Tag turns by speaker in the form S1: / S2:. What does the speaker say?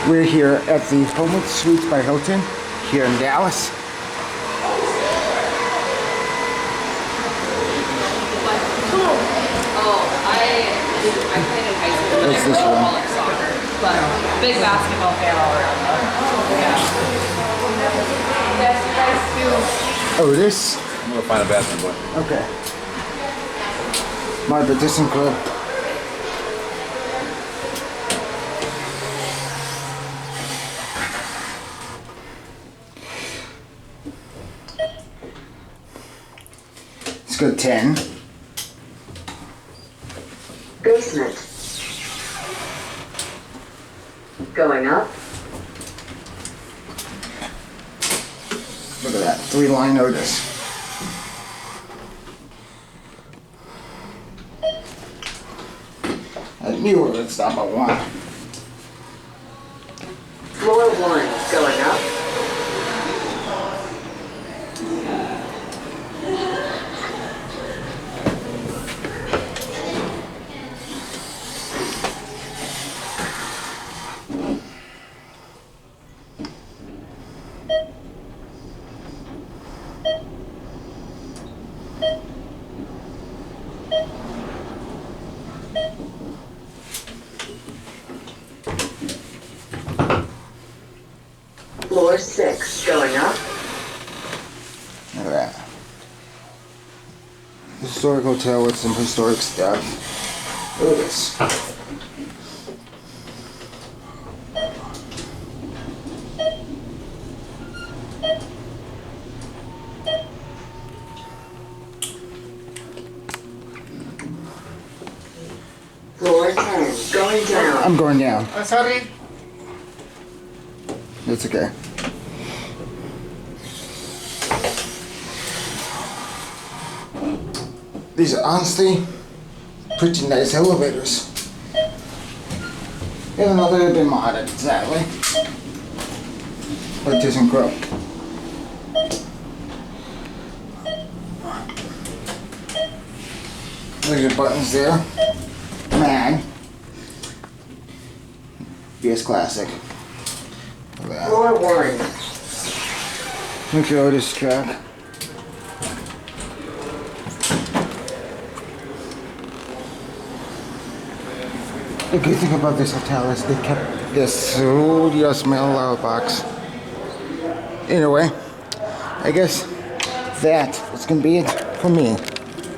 S1: We're here at the Homewood Suites by Hilton here in Dallas.
S2: I played in high school.
S1: What's this one?
S2: Like soccer, but big basketball fan all around. Yeah. Yes, you guys do.
S1: Otis.
S3: I'm gonna find a bathroom boy.
S1: Okay. My ThyssenKrupp. Let's go 10.
S4: Basement. Going up.
S1: Look at that. 3-line Otis. I knew it would stop at 1.
S4: Floor 1. Going up. Floor 6, going up.
S1: Look at that. Historic hotel with some historic stuff. Otis.
S4: Floor 10, going down.
S1: I'm going down.
S2: Sorry.
S1: It's okay. These are honestly pretty nice elevators. Even though they've been modded, sadly. But ThyssenKrupp. Look at the buttons there. Man. BS Classic. Look at that.
S4: Floor 1.
S1: Look at Otis truck. The good thing about this hotel is they kept this audio smell out box. Anyway, I guess that is gonna be it for me.